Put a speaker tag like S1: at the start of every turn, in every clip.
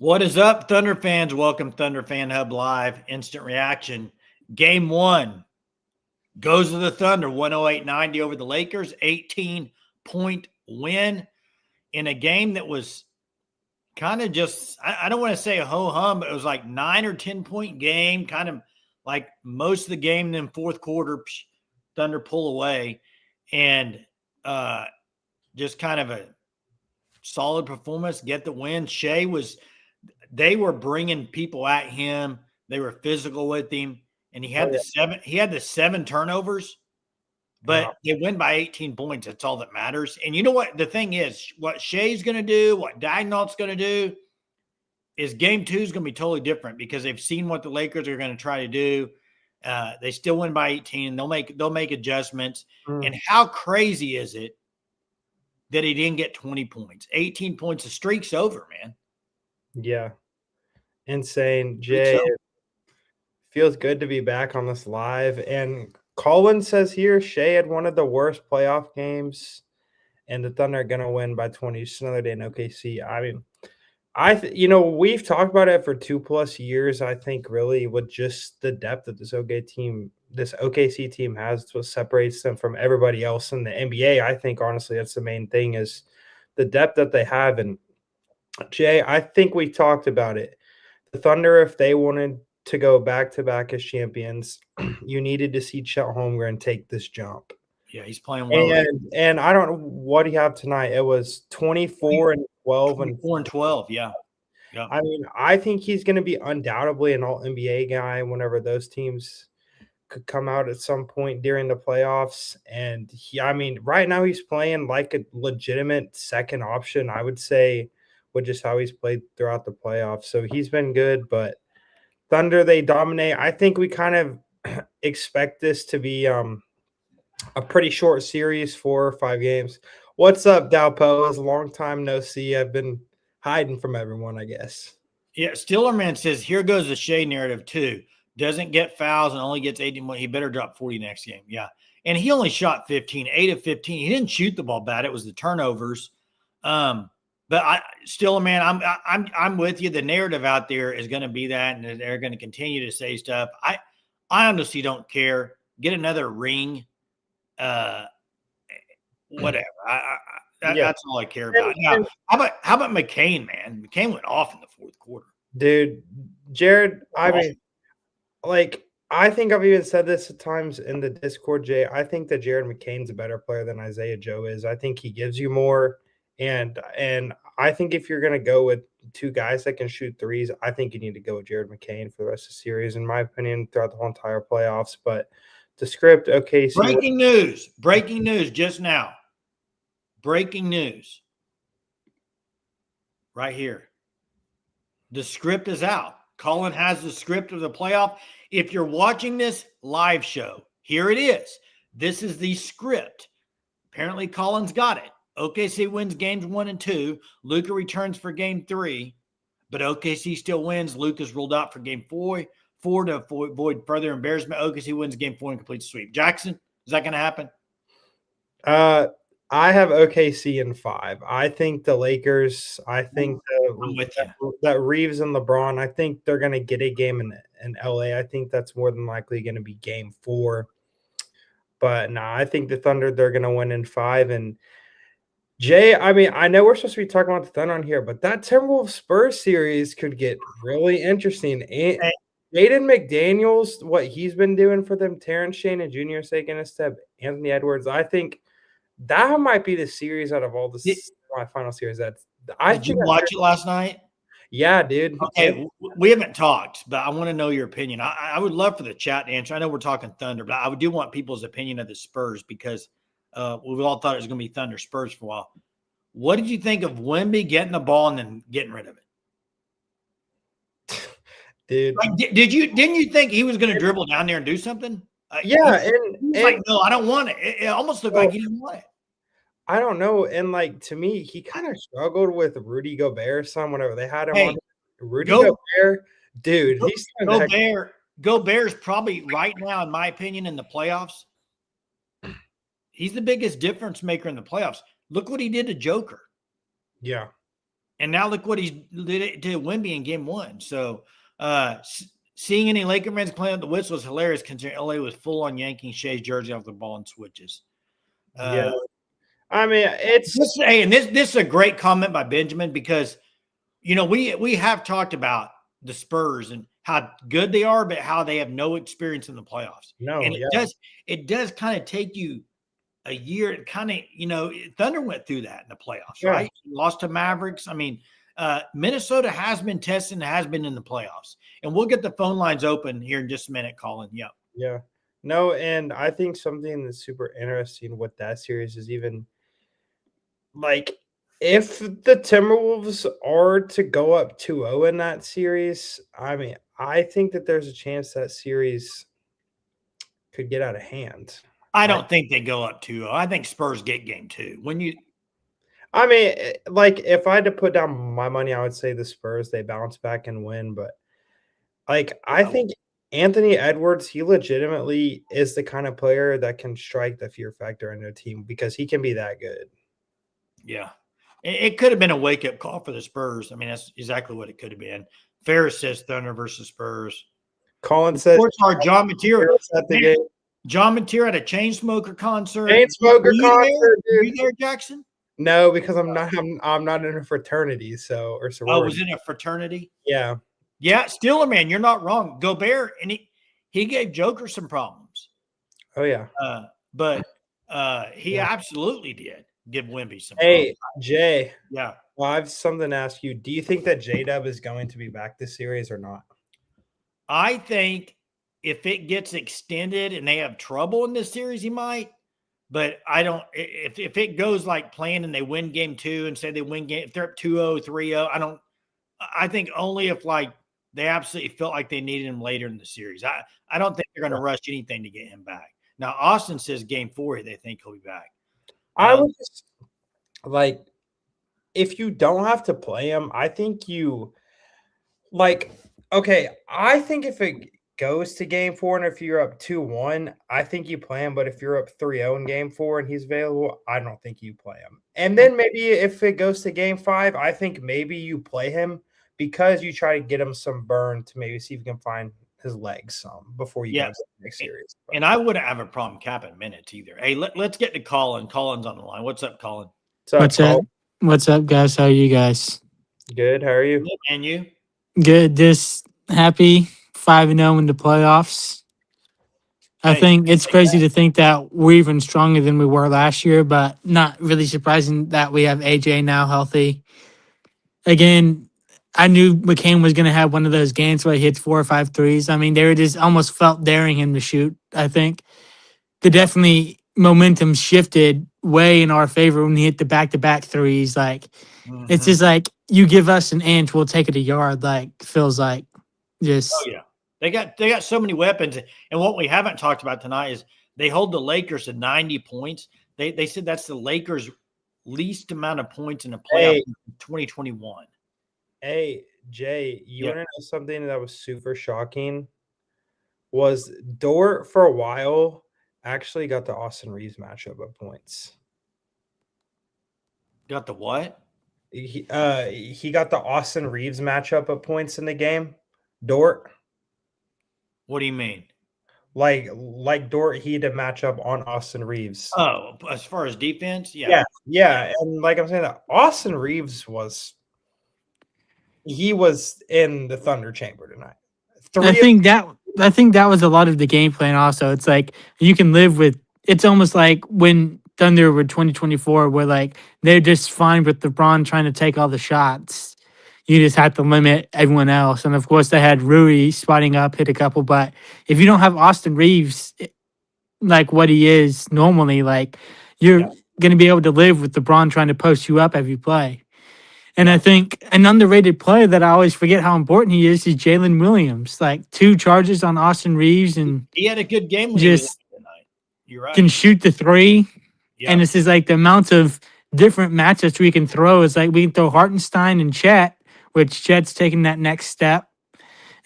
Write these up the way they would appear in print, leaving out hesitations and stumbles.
S1: What is up, Thunder fans? Welcome, Thunder Fan Hub Live, instant reaction. Game one goes to the Thunder, 108-90 over the Lakers, 18-point win in a game that was kind of just, I don't want to say a ho-hum, but it was like 9 or 10-point game, kind of like most of the game. Then fourth quarter, Thunder pull away, and just kind of a solid performance, get the win. They were bringing people at him. They were physical with him, and he had the seven turnovers, but they win by 18 points. That's all that matters. And you know what? The thing is, what Shai's going to do, what Dagnall's going to do, is game two is going to be totally different because they've seen what the Lakers are going to try to do. They still win by 18. They'll make adjustments. And how crazy is it that he didn't get 20 points? 18 points. The streak's over, man.
S2: Yeah. Insane. Jay, it feels good to be back on this live. And Colin says here, Shai had one of the worst playoff games, and the Thunder are going to win by 20. Just another day in OKC. I mean, we've talked about it for 2+ years. I think really with just the depth that this OKC team has, what separates them from everybody else in the NBA. I think honestly that's the main thing is the depth that they have. And Jay, I think we talked about it. The Thunder, if they wanted to go back-to-back as champions, you needed to see Chet Holmgren take this jump.
S1: Yeah, he's playing well.
S2: And I don't know what he had tonight. It was 24 and 12.
S1: 24 and 12, yeah.
S2: I mean, I think he's going to be undoubtedly an all-NBA guy whenever those teams could come out at some point during the playoffs. And right now he's playing like a legitimate second option, I would say, with just how he's played throughout the playoffs. So he's been good, but Thunder, they dominate. I think we kind of expect this to be a pretty short series, 4 or 5 games. What's up, Dalpo? It's a long time no see. I've been hiding from everyone, I guess.
S1: Yeah, Stillerman says, here goes the Shai narrative too. Doesn't get fouls and only gets 18. He better drop 40 next game. Yeah. And he only shot 15, 8 of 15. He didn't shoot the ball bad. It was the turnovers. But I'm with you. The narrative out there is going to be that, and they're going to continue to say stuff. I honestly don't care. Get another ring. Whatever. That's all I care about. Now, how about McCain, man? McCain went off in the fourth quarter.
S2: Dude, Jared, I think I've even said this at times in the Discord, Jay. I think that Jared McCain's a better player than Isaiah Joe is. I think he gives you more. And I think if you're going to go with 2 guys that can shoot threes, I think you need to go with Jared McCain for the rest of the series, in my opinion, throughout the whole entire playoffs. But the script, OKC.
S1: Breaking news just now. Breaking news. Right here. The script is out. Colin has the script of the playoff. If you're watching this live show, here it is. This is the script. Apparently, Colin's got it. OKC wins games 1 and 2. Luka returns for game 3, but OKC still wins. Luka's ruled out for game 4 to avoid further embarrassment. OKC wins game 4 and completes the sweep. Jackson, is that going to happen?
S2: I have OKC in 5. I think the Lakers. I think
S1: I'm with you.
S2: That Reeves and LeBron. I think they're going to get a game in LA. I think that's more than likely going to be game 4. But no, I think the Thunder, they're going to win in 5. And Jay, I mean, I know we're supposed to be talking about the Thunder on here, but that Timberwolves Spurs series could get really interesting. And Jaden McDaniels, what he's been doing for them, Terrence Shannon Jr. taking a step, Anthony Edwards, I think that might be the series out of all the final series. Did
S1: you watch it last night?
S2: Yeah, dude.
S1: Okay, we haven't talked, but I want to know your opinion. I would love for the chat to answer. I know we're talking Thunder, but I do want people's opinion of the Spurs because we all thought it was going to be Thunder Spurs for a while. What did you think of Wemby getting the ball and then getting rid of
S2: it? Dude.
S1: Didn't you think he was going to dribble down there and do something?
S2: Yeah.
S1: And like, no, I don't want it. It almost looked like he didn't want it.
S2: I don't know. And to me, he kind of struggled with Rudy Gobert, whenever they had him on. Rudy Gobert, dude.
S1: Gobert's probably right now, in my opinion, in the playoffs. He's the biggest difference maker in the playoffs. Look what he did to Joker.
S2: Yeah.
S1: And now look what he did to Wemby in game one. So seeing any Laker fans playing with the whistle was hilarious considering LA was full on yanking Shai's jersey off the ball and switches.
S2: Yeah. I mean, it's
S1: this is a great comment by Benjamin because we have talked about the Spurs and how good they are, but how they have no experience in the playoffs.
S2: No,
S1: and it does kind of take you a year. Kind of, Thunder went through that in the playoffs, right? Lost to Mavericks. I mean, Minnesota has been tested and has been in the playoffs. And we'll get the phone lines open here in just a minute, Colin. Yep.
S2: Yeah. No, and I think something that's super interesting with that series is even like if the Timberwolves are to go up 2-0 in that series, I mean, I think that there's a chance that series could get out of hand.
S1: I don't think they go up 2-0. I think Spurs get game two.
S2: I mean, like if I had to put down my money, I would say the Spurs, they bounce back and win. But like, I think Anthony Edwards, he legitimately is the kind of player that can strike the fear factor in a team because he can be that good.
S1: Yeah. It could have been a wake-up call for the Spurs. I mean, that's exactly what it could have been. Ferris says Thunder versus Spurs.
S2: Colin says
S1: John Mateer at the game. John Mateer at a Chainsmoker concert.
S2: Chainsmoker concert, dude.
S1: Were you there, Jackson?
S2: No, because I'm not in a fraternity, or sorority.
S1: Oh, was in a fraternity?
S2: Yeah.
S1: Yeah, Steeler man, you're not wrong. Gobert, and he gave Joker some problems.
S2: Oh yeah.
S1: But he absolutely did give Wemby some
S2: problems.
S1: Hey,
S2: Jay.
S1: Yeah.
S2: Well, I have something to ask you. Do you think that J-Dub is going to be back this series or not?
S1: I think if it gets extended and they have trouble in this series, he might. But I don't. If it goes like planned and they win game two and say they win game, if they're up 2-0, 3-0, I don't. I think only if like they absolutely felt like they needed him later in the series. I don't think they're going to rush anything to get him back. Now Austin says game 4 they think he'll be back.
S2: I would just like if you don't have to play him, I think you like. Okay, I think if it goes to game 4 and if you're up 2-1, I think you play him. But if you're up 3-0 in game 4 and he's available, I don't think you play him. And then maybe if it goes to game 5, I think maybe you play him because you try to get him some burn to maybe see if you can find his legs some before you go to the next series.
S1: And I wouldn't have a problem capping minutes either. Hey, let's get to Colin. Colin's on the line. What's up, Colin?
S3: What's up? What's up, guys? How are you guys?
S2: Good. How are you?
S1: Good, and you?
S3: Good. Just happy 5-0 in the playoffs. I think it's crazy to think that we're even stronger than we were last year, but not really surprising that we have AJ now healthy. Again, I knew McCain was going to have one of those games where he hits 4 or 5 threes. I mean, they were just almost felt daring him to shoot, I think. The definitely momentum shifted way in our favor when he hit the back-to-back threes. Like, it's just like, you give us an inch, we'll take it a yard, like, feels like. Just.
S1: Oh, yeah. They got so many weapons. And what we haven't talked about tonight is they hold the Lakers to 90 points. They said that's the Lakers' least amount of points in a playoff in 2021.
S2: Hey, Jay, you want to know something that was super shocking? Was Dort for a while actually got the Austin Reeves matchup of points.
S1: Got the what?
S2: He got the Austin Reeves matchup of points in the game. Dort.
S1: What do you mean?
S2: Like Dort, he had a matchup on Austin Reeves.
S1: Oh, as far as defense, yeah.
S2: And like I'm saying, that Austin Reeves was in the Thunder chamber tonight.
S3: I think that was a lot of the game plan also. It's like you can live with it's almost like when Thunder were 2024 where like they're just fine with LeBron trying to take all the shots. You just have to limit everyone else. And of course they had Rui spotting up, hit a couple, but if you don't have Austin Reeves like what he is normally, like you're gonna be able to live with LeBron trying to post you up every play. And I think an underrated player that I always forget how important he is Jalen Williams. Like 2 charges on Austin Reeves, and
S1: he had a good game when
S3: just
S1: he was tonight. You're right.
S3: Can shoot the 3. And this is like the amount of different matchups we can throw. Is like we can throw Hartenstein and Chet, which Chet's taking that next step.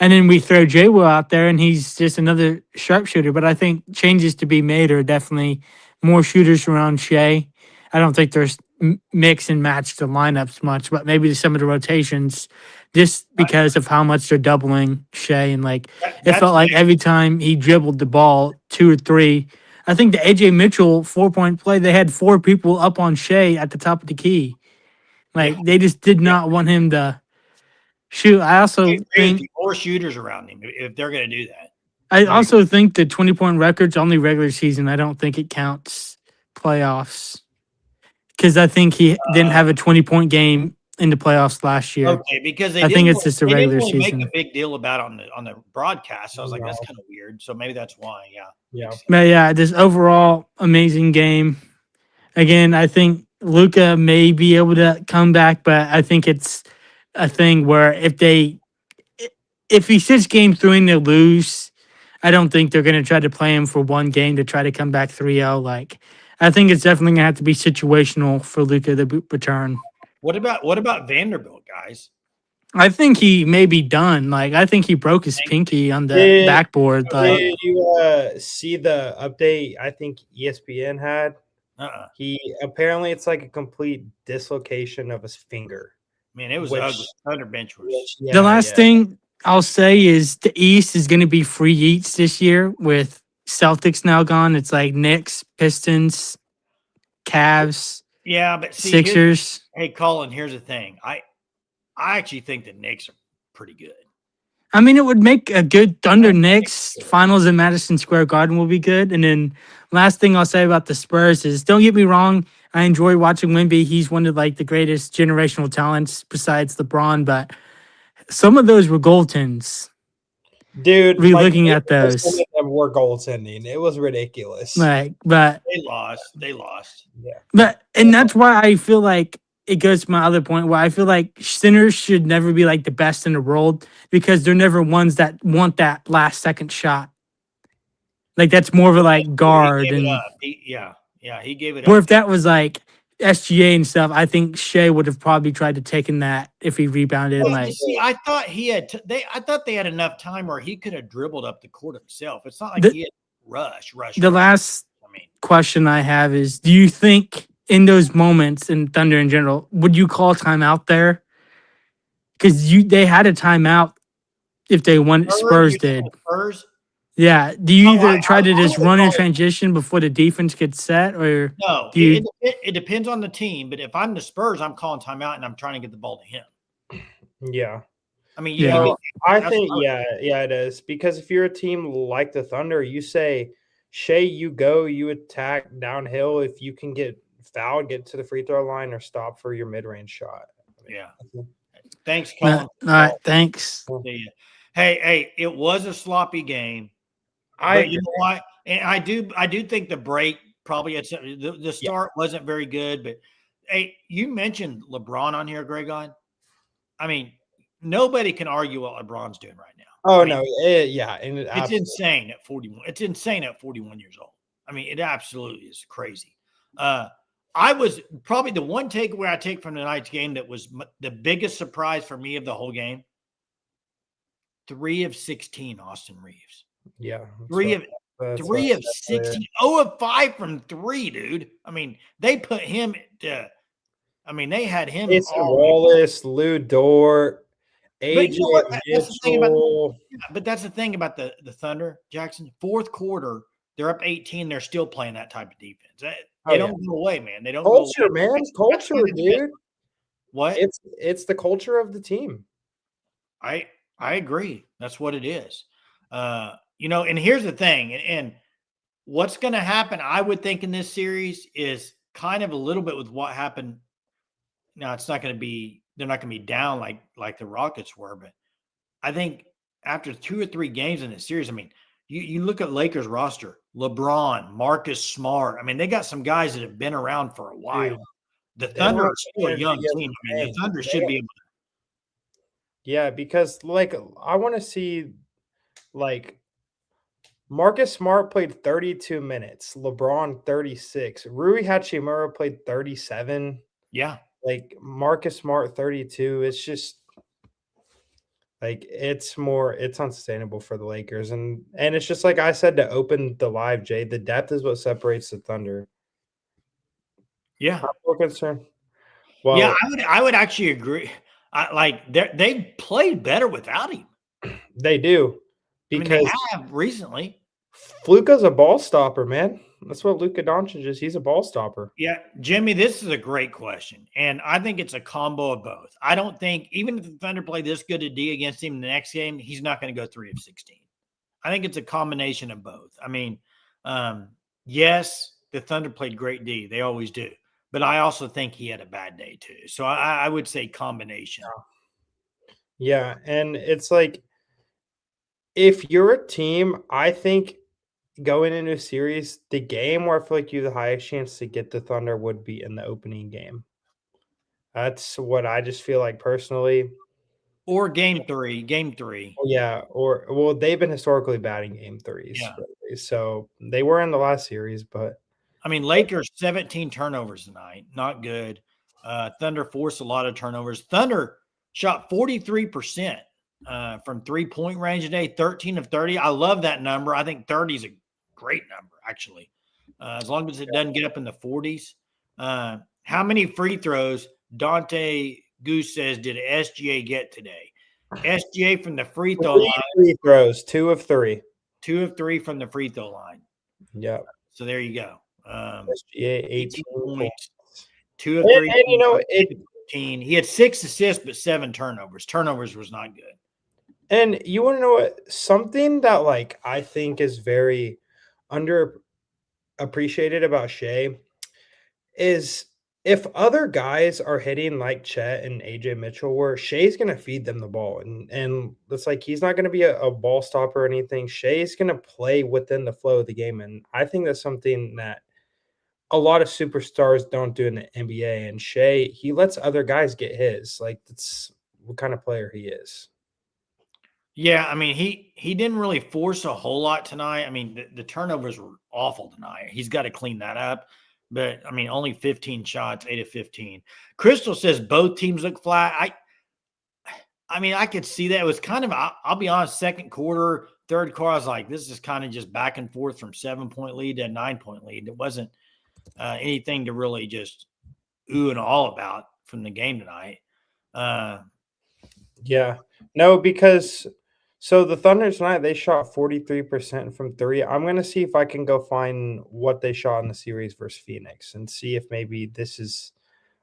S3: And then we throw J Will out there, and he's just another sharpshooter. But I think changes to be made are definitely more shooters around Shai. I don't think there's mix and match the lineups much, but maybe some of the rotations just because of how much they're doubling Shea. And like, it felt like every time he dribbled the ball 2 or 3, I think the AJ Mitchell 4-point play, they had 4 people up on Shea at the top of the key. Like, they just did not want him to shoot. I also think
S1: more shooters around him if they're going to do that.
S3: I also think the 20-point record's only regular season. I don't think it counts playoffs because I think he didn't have a 20-point game in the playoffs last year.
S1: Okay, because
S3: I think it's just a regular season.
S1: Make a big deal about it on the broadcast. So I was like, that's kind of weird. So maybe that's why. Yeah.
S3: But yeah, this overall amazing game. Again, I think Luka may be able to come back, but I think it's a thing where if he sits game 3 and they lose, I don't think they're going to try to play him for one game to try to come back 3-0. Like, I think it's definitely going to have to be situational for Luka to return.
S1: What about Vanderbilt, guys?
S3: I think he may be done. Like, I think he broke his pinky on the backboard. Like,
S2: did you see the update I think ESPN had? He apparently it's like a complete dislocation of his finger.
S1: Man, it was ugly. Thunder bench was.
S3: The last thing I'll say is the East is going to be free eats this year with Celtics now gone. It's like Knicks, Pistons, Cavs.
S1: Yeah, but see,
S3: Sixers.
S1: Hey, Colin, here's the thing. I actually think the Knicks are pretty good.
S3: I mean, it would make a good Thunder Knicks finals in Madison Square Garden will be good. And then last thing I'll say about the Spurs is, don't get me wrong, I enjoy watching Wemby. He's one of like the greatest generational talents besides LeBron, but some of those were goaltends.
S2: Dude,
S3: looking at those,
S2: some of them were goaltending. It was ridiculous.
S3: Like, but
S1: they lost.
S2: Yeah,
S3: and that's why I feel like it goes to my other point where I feel like centers should never be like the best in the world because they're never ones that want that last second shot. Like, that's more of a like guard and
S1: he gave it up.
S3: Or if that was like SGA and stuff, I think Shea would have probably tried to taken that if he rebounded.
S1: Well,
S3: like,
S1: see, I thought he had. I thought they had enough time where he could have dribbled up the court himself. It's not like he had rush.
S3: The last question I have is: do you think in those moments in Thunder in general, would you call timeout there? Because they had a timeout if they won. Spurs did.
S1: Spurs.
S3: Yeah. Do you either try to just run in transition before the defense gets set, or
S1: no? It depends on the team. But if I'm the Spurs, I'm calling timeout and I'm trying to get the ball to him.
S2: Yeah.
S1: I mean,
S2: I think it is because if you're a team like the Thunder, you say, Shea, you go, you attack downhill. If you can get fouled, get to the free throw line, or stop for your mid-range shot.
S1: Yeah. Thanks, Colin.
S3: All right. Thanks.
S1: Hey, it was a sloppy game. You know what? And I do think the break probably the start wasn't very good. But hey, you mentioned LeBron on here, Gregon. I mean, nobody can argue what LeBron's doing right now.
S2: Oh,
S1: no.
S2: And
S1: it's insane at 41. It's insane at 41 years old. I mean, it absolutely is crazy. I was probably the one takeaway I take from tonight's game that was the biggest surprise for me of the whole game. 3 of 16, Austin Reeves.
S2: Yeah.
S1: 3 of 16. 0 of 5 from 3, dude. I mean, they put him they had him.
S2: It's Wallace, Lou Dort, AJ Mitchell.
S1: But that's the thing about the Thunder, Jackson. Fourth quarter, they're up 18. They're still playing that type of defense. They don't go away, man. They don't
S2: culture,
S1: go away.
S2: Man. Culture, dude.
S1: What?
S2: It's the culture of the team.
S1: I agree. That's what it is. And here's the thing, and what's going to happen, I would think, in this series is kind of a little bit with what happened. Now, it's not going to be, they're not going to be down like the Rockets were, but I think after 2 or 3 games in this series, I mean, you look at Lakers roster, LeBron, Marcus Smart. I mean, they got some guys that have been around for a while.
S2: Dude,
S1: the Thunder are still a young team. I mean, the Thunder should be able to.
S2: Yeah, because I want to see Marcus Smart played 32 minutes, LeBron 36, Rui Hachimura played 37.
S1: Yeah.
S2: Marcus Smart 32. It's just it's unsustainable for the Lakers. And it's just like I said to open the live, Jay, the depth is what separates the Thunder.
S1: Yeah.
S2: I'm more concerned.
S1: Yeah,
S2: Well,
S1: I would actually agree. They've played better without him.
S2: they do
S1: I mean, they
S2: because
S1: have recently.
S2: Luka's a ball stopper, man. That's what Luka Doncic is. He's a ball stopper.
S1: Yeah, Jimmy, this is a great question. And I think it's a combo of both. I don't think, even if the Thunder play this good a D against him in the next game, he's not going to go 3 of 16. I think it's a combination of both. I mean, yes, the Thunder played great D. They always do. But I also think he had a bad day too. So I would say combination.
S2: Yeah, and it's like if you're a team, I think going into a series, the game where I feel like you have the highest chance to get the Thunder would be in the opening game. That's what I just feel like personally.
S1: Or game 3. Game 3.
S2: Yeah, or well, they've been historically bad in game threes.
S1: Yeah.
S2: Really. So they were in the last series, but
S1: I mean, Lakers 17 turnovers tonight. Not good. Thunder forced a lot of turnovers. Thunder shot 43% from 3-point range today, 13 of 30. I love that number. I think 30 is a great number, actually, as long as it doesn't get up in the 40s. How many free throws, Dante Goose says, did SGA get today? SGA from the free throw line.
S2: free throws, 2 of 3.
S1: 2 of 3 from the free throw line.
S2: Yep.
S1: So there you go.
S2: SGA 18
S1: points. 2 of 3.
S2: And you know,
S1: 15. He had 6 assists, but 7 turnovers. Turnovers was not good.
S2: And you want to know what? Something that like I think is very underappreciated about Shai is if other guys are hitting like Chet and AJ Mitchell were, Shai's gonna feed them the ball. And it's like he's not gonna be a ball stopper or anything. Shai's gonna play within the flow of the game. And I think that's something that a lot of superstars don't do in the NBA. And Shai, he lets other guys get his. Like that's what kind of player he is.
S1: Yeah, I mean, he didn't really force a whole lot tonight. I mean, the turnovers were awful tonight. He's got to clean that up. But I mean, only 15 shots, 8 of 15. Crystal says both teams look flat. I mean, I could see that. It was kind of, I'll be honest, second quarter, third quarter, I was like, this is kind of just back and forth from 7-point lead to a 9-point lead. It wasn't anything to really just ooh and all about from the game tonight.
S2: Yeah. No, because so the Thunder tonight, they shot 43% from 3. I'm going to see if I can go find what they shot in the series versus Phoenix and see if maybe this is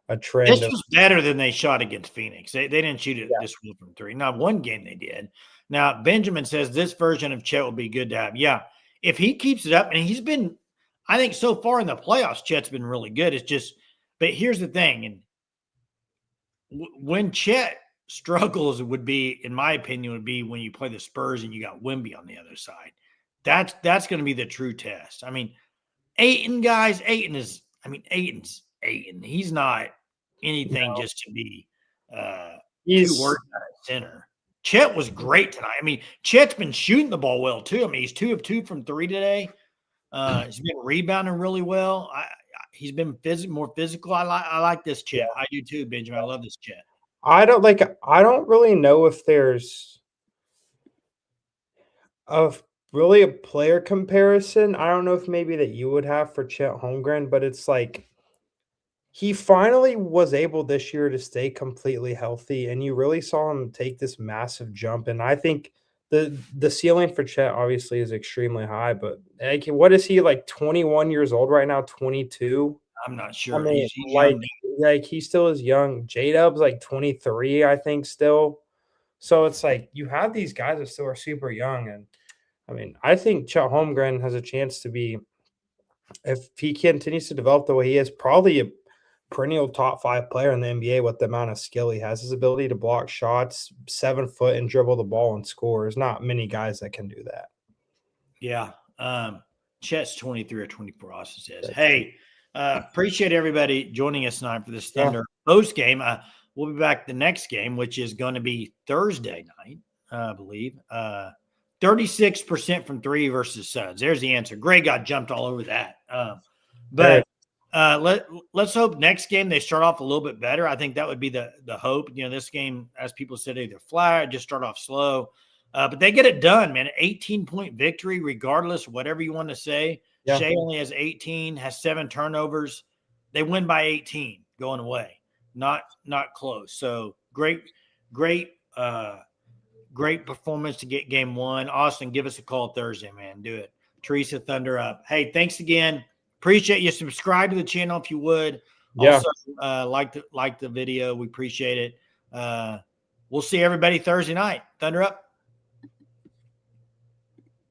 S2: a trend.
S1: This was better than they shot against Phoenix. They didn't shoot it this well from 3. Now, one game they did. Now, Benjamin says this version of Chet will be good to have. Yeah. If he keeps it up, and he's been, I think so far in the playoffs, Chet's been really good. It's just, but here's the thing. And when Chet struggles would be, in my opinion, would be when you play the Spurs and you got Wemby on the other side. That's going to be the true test. I mean, Ayton's Ayton. He's not anything just to be too worried about at center. Chet was great tonight. I mean, Chet's been shooting the ball well too. I mean, he's 2 of 2 from 3 today. He's been rebounding really well. He's been more physical. I like this Chet. I do too, Benjamin. I love this Chet.
S2: I don't really know if there's really a player comparison. I don't know if maybe that you would have for Chet Holmgren, but it's like he finally was able this year to stay completely healthy, and you really saw him take this massive jump. And I think the ceiling for Chet obviously is extremely high, but like, what is he, like 21 years old right now? 22?
S1: I'm not sure.
S2: I mean,
S1: he's
S2: like he still is young. J-Dub's like 23, I think, still. So it's like you have these guys that still are super young, and I mean, I think Chet Holmgren has a chance to be, if he continues to develop the way he is, probably a perennial top 5 player in the NBA with the amount of skill he has. His ability to block shots, 7 foot, and dribble the ball and score. There's not many guys that can do that.
S1: Yeah. Chet's 23 or 24, Austin says. Hey, appreciate everybody joining us tonight for this Thunder post game. We'll be back the next game, which is going to be Thursday night, I believe. 36% from 3 versus Suns. There's the answer. Greg got jumped all over that. Let's hope next game they start off a little bit better. I think that would be the hope. You know, this game, as people said, either flat, just start off slow. But they get it done, man. 18-point victory, regardless, whatever you want to say. Yeah. Shai only has 18, has 7 turnovers. they win by 18 going away. Not close. So great performance to get game one. Austin, give us a call Thursday, man. Do it. Teresa, Thunder up. Hey, thanks again. Appreciate you. Subscribe to the channel if you would.
S2: Yeah.
S1: Also, like the video. We appreciate it. We'll see everybody Thursday night. Thunder up.